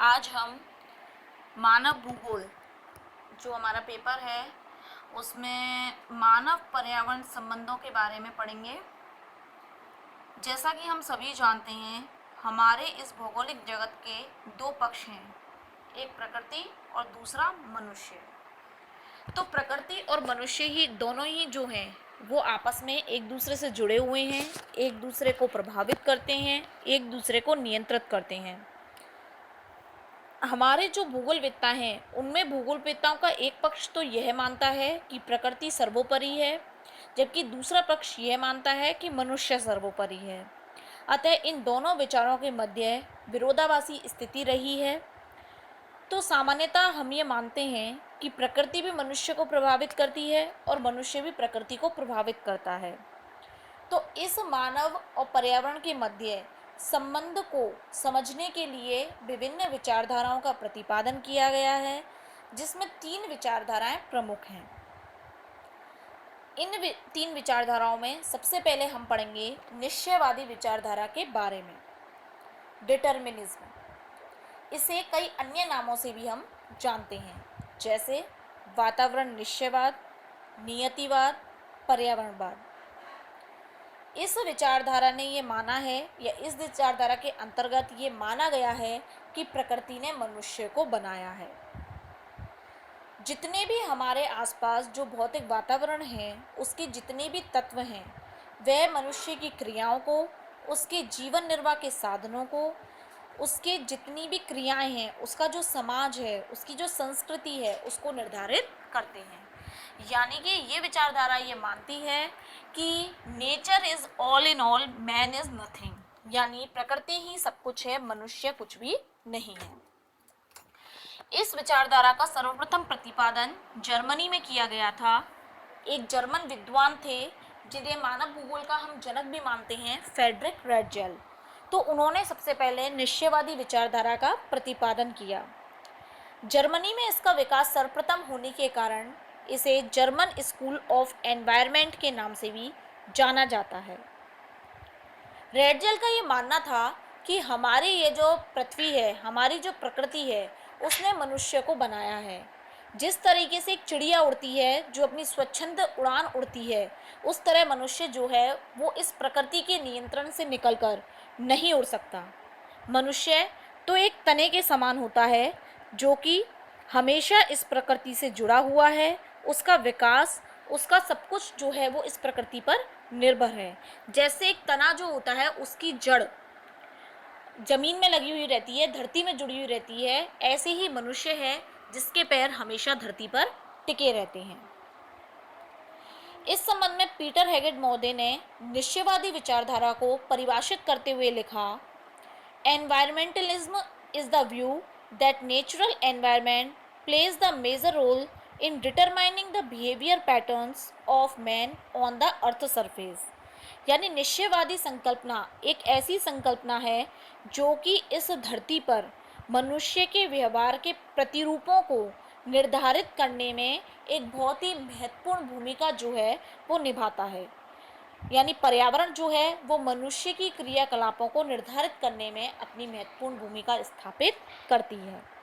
आज हम मानव भूगोल जो हमारा पेपर है उसमें मानव पर्यावरण संबंधों के बारे में पढ़ेंगे। जैसा कि हम सभी जानते हैं, हमारे इस भौगोलिक जगत के दो पक्ष हैं, एक प्रकृति और दूसरा मनुष्य। तो प्रकृति और मनुष्य ही दोनों ही जो हैं वो आपस में एक दूसरे से जुड़े हुए हैं, एक दूसरे को प्रभावित करते हैं, एक दूसरे को नियंत्रित करते हैं। हमारे जो भूगोलवेत्ता हैं उनमें भूगोलवेत्ताओं का एक पक्ष तो यह मानता है कि प्रकृति सर्वोपरि है, जबकि दूसरा पक्ष यह मानता है कि मनुष्य सर्वोपरि है। अतः इन दोनों विचारों के मध्य विरोधाभासी स्थिति रही है। तो सामान्यतः हम ये मानते हैं कि प्रकृति भी मनुष्य को प्रभावित करती है और मनुष्य भी प्रकृति को प्रभावित करता है। तो इस मानव और पर्यावरण के मध्य संबंध को समझने के लिए विभिन्न विचारधाराओं का प्रतिपादन किया गया है, जिसमें तीन विचारधाराएं प्रमुख हैं। इन तीन विचारधाराओं में सबसे पहले हम पढ़ेंगे निश्चयवादी विचारधारा के बारे में, डिटर्मिनिज्म। इसे कई अन्य नामों से भी हम जानते हैं, जैसे वातावरण निश्चयवाद, नियतिवाद, पर्यावरणवाद। इस विचारधारा ने ये माना है, या इस विचारधारा के अंतर्गत ये माना गया है कि प्रकृति ने मनुष्य को बनाया है। जितने भी हमारे आसपास जो भौतिक वातावरण है, उसके जितने भी तत्व हैं, वह मनुष्य की क्रियाओं को, उसके जीवन निर्वाह के साधनों को, उसके जितनी भी क्रियाएं हैं, उसका जो समाज है, उसकी जो संस्कृति है, उसको निर्धारित करते हैं। यानी कि ये विचारधारा ये मानती है कि nature is all in all, man is nothing. यानी प्रकृति ही सब कुछ है, मनुष्य कुछ भी नहीं है। इस विचारधारा का सर्वप्रथम प्रतिपादन जर्मनी में किया गया था। एक जर्मन विद्वान थे जिन्हें मानव भूगोल का हम जनक भी मानते हैं, फ्रेडरिक रेडजेल। तो उन्होंने सबसे पहले निश्चयवादी विचारधारा का प्रतिपादन किया। जर्मनी में इसका विकास सर्वप्रथम होने के कारण इसे जर्मन स्कूल ऑफ एनवायरनमेंट के नाम से भी जाना जाता है। रेडजेल का ये मानना था कि हमारी ये जो पृथ्वी है, हमारी जो प्रकृति है, उसने मनुष्य को बनाया है। जिस तरीके से एक चिड़िया उड़ती है जो अपनी स्वच्छंद उड़ान उड़ती है, उस तरह मनुष्य जो है वो इस प्रकृति के नियंत्रण से निकलकर नहीं उड़ सकता। मनुष्य तो एक तने के समान होता है जो कि हमेशा इस प्रकृति से जुड़ा हुआ है। उसका विकास, उसका सब कुछ जो है वो इस प्रकृति पर निर्भर है। जैसे एक तना जो होता है, उसकी जड़ जमीन में लगी हुई रहती है, धरती में जुड़ी हुई रहती है, ऐसे ही मनुष्य है जिसके पैर हमेशा धरती पर टिके रहते हैं। इस संबंध में पीटर हेगेट महोदय ने निश्चयवादी विचारधारा को परिभाषित करते हुए लिखा, environmentalism is the view that natural environment plays the major role in determining the behavior patterns of man on the earth surface। यानी निश्चयवादी संकल्पना एक ऐसी संकल्पना है जो कि इस धरती पर मनुष्य के व्यवहार के प्रतिरूपों को निर्धारित करने में एक बहुत ही महत्वपूर्ण भूमिका जो है वो निभाता है। यानी पर्यावरण जो है वो मनुष्य की क्रियाकलापों को निर्धारित करने में अपनी महत्वपूर्ण भूमिका स्थापित करती है।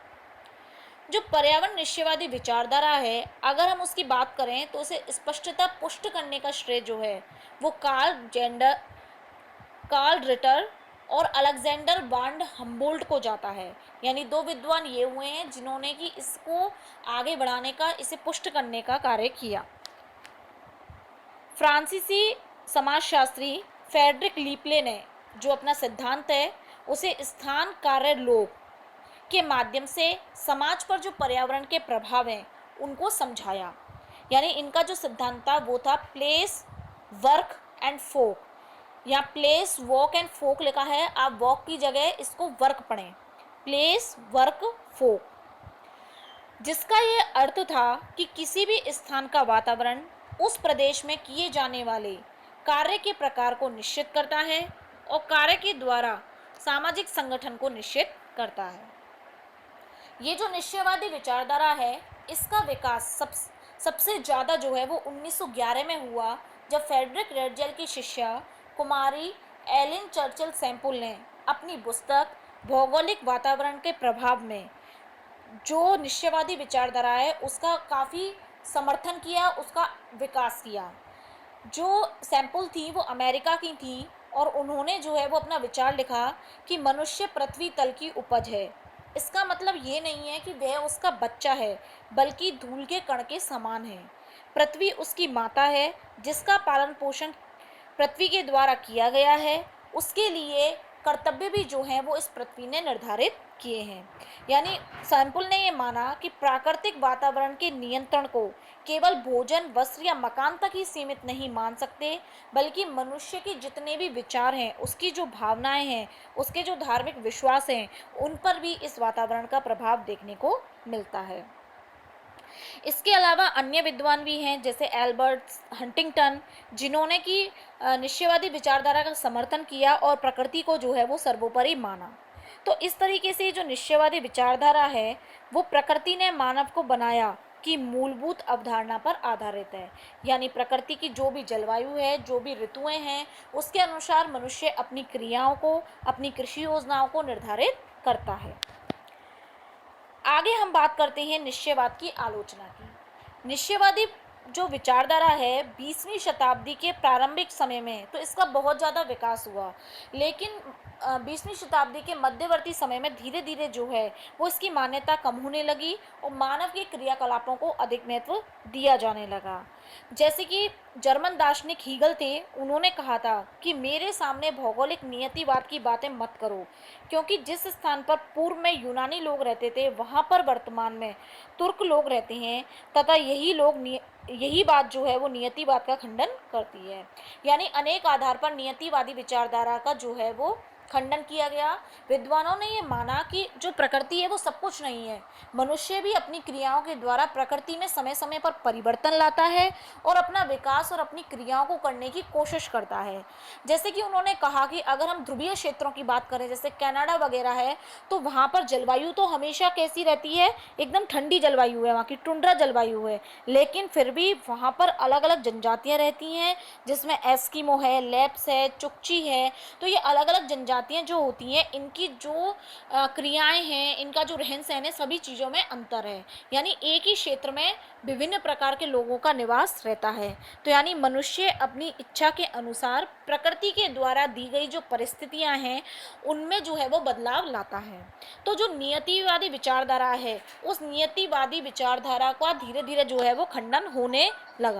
जो पर्यावरण निश्चयवादी विचारधारा है, अगर हम उसकी बात करें तो उसे स्पष्टता पुष्ट करने का श्रेय जो है वो कार्ल रिटर और अलेक्जेंडर वान हम्बोल्ट को जाता है। यानी दो विद्वान ये हुए हैं जिन्होंने कि इसको आगे बढ़ाने का, इसे पुष्ट करने का कार्य किया। फ्रांसीसी समाजशास्त्री फ्रेडरिक लीपले ने जो अपना सिद्धांत है उसे स्थान, कार्य, लोक के माध्यम से समाज पर जो पर्यावरण के प्रभाव हैं उनको समझाया। यानी इनका जो सिद्धांत था वो था प्लेस, वर्क एंड फोक। यहाँ प्लेस, वॉक एंड फोक लिखा है, आप वॉक की जगह इसको वर्क पढ़ें, प्लेस, वर्क, फोक। जिसका ये अर्थ था कि किसी भी स्थान का वातावरण उस प्रदेश में किए जाने वाले कार्य के प्रकार को निश्चित करता है और कार्य के द्वारा सामाजिक संगठन को निश्चित करता है। ये जो निश्चयवादी विचारधारा है, इसका विकास सबसे ज़्यादा जो है वो 1911 में हुआ, जब फ्रेडरिक रेडजेल की शिष्या कुमारी एलिन चर्चिल सैंपुल ने अपनी पुस्तक भौगोलिक वातावरण के प्रभाव में जो निश्चयवादी विचारधारा है उसका काफ़ी समर्थन किया, उसका विकास किया। जो सैंपल थी वो अमेरिका की थी और उन्होंने जो है वो अपना विचार लिखा कि मनुष्य पृथ्वी तल की उपज है। इसका मतलब ये नहीं है कि वह उसका बच्चा है, बल्कि धूल के कण के समान है। पृथ्वी उसकी माता है, जिसका पालन पोषण पृथ्वी के द्वारा किया गया है। उसके लिए कर्तव्य भी जो हैं वो इस पृथ्वी ने निर्धारित किए हैं। यानी सैंपल ने ये माना कि प्राकृतिक वातावरण के नियंत्रण को केवल भोजन, वस्त्र या मकान तक ही सीमित नहीं मान सकते, बल्कि मनुष्य के जितने भी विचार हैं, उसकी जो भावनाएं हैं, उसके जो धार्मिक विश्वास हैं, उन पर भी इस वातावरण का प्रभाव देखने को मिलता है। इसके अलावा अन्य विद्वान भी हैं जैसे एल्बर्ट हंटिंगटन, जिन्होंने कि निश्चयवादी विचारधारा का समर्थन किया और प्रकृति को जो है वो सर्वोपरि माना। तो इस तरीके से जो निश्चयवादी विचारधारा है वो प्रकृति ने मानव को बनाया की मूलभूत अवधारणा पर आधारित है। यानी प्रकृति की जो भी जलवायु है, जो भी ऋतुएं हैं, उसके अनुसार मनुष्य अपनी क्रियाओं को, अपनी कृषि योजनाओं को निर्धारित करता है। आगे हम बात करते हैं निश्चयवाद की आलोचना की। निश्चयवादी जो विचारधारा है 20वीं शताब्दी के प्रारंभिक समय में तो इसका बहुत ज़्यादा विकास हुआ, लेकिन 20वीं शताब्दी के मध्यवर्ती समय में धीरे धीरे जो है वो इसकी मान्यता कम होने लगी और मानव के क्रियाकलापों को अधिक महत्व दिया जाने लगा। जैसे कि जर्मन दार्शनिक हीगल थे, उन्होंने कहा था कि मेरे सामने भौगोलिक नियतिवाद की बातें मत करो, क्योंकि जिस स्थान पर पूर्व में यूनानी लोग रहते थे वहाँ पर वर्तमान में तुर्क लोग रहते हैं, तथा यही बात जो है वो नियतिवाद का खंडन करती है। यानी अनेक आधार पर नियतिवादी विचारधारा का जो है वो खंडन किया गया। विद्वानों ने ये माना कि जो प्रकृति है वो सब कुछ नहीं है, मनुष्य भी अपनी क्रियाओं के द्वारा प्रकृति में समय समय पर परिवर्तन लाता है और अपना विकास और अपनी क्रियाओं को करने की कोशिश करता है। जैसे कि उन्होंने कहा कि अगर हम ध्रुवीय क्षेत्रों की बात करें, जैसे कनाडा वगैरह है, तो वहाँ पर जलवायु तो हमेशा कैसी रहती है, एकदम ठंडी जलवायु है, वहाँ की टुंड्रा जलवायु है, लेकिन फिर भी वहाँ पर अलग अलग जनजातियाँ रहती हैं, जिसमें एस्किमो है, लेप्स है, चुकची है। तो ये अलग अलग जनजातियाँ जो होती हैं, इनकी जो क्रियाएं हैं, इनका जो रहन सहन है, सभी चीज़ों में अंतर है। यानी एक ही क्षेत्र में विभिन्न प्रकार के लोगों का निवास रहता है। तो यानी मनुष्य अपनी इच्छा के अनुसार प्रकृति के द्वारा दी गई जो परिस्थितियां हैं उनमें जो है वो बदलाव लाता है। तो जो नियतिवादी विचारधारा है, उस नियतिवादी विचारधारा का धीरे धीरे जो है वो खंडन होने लगा।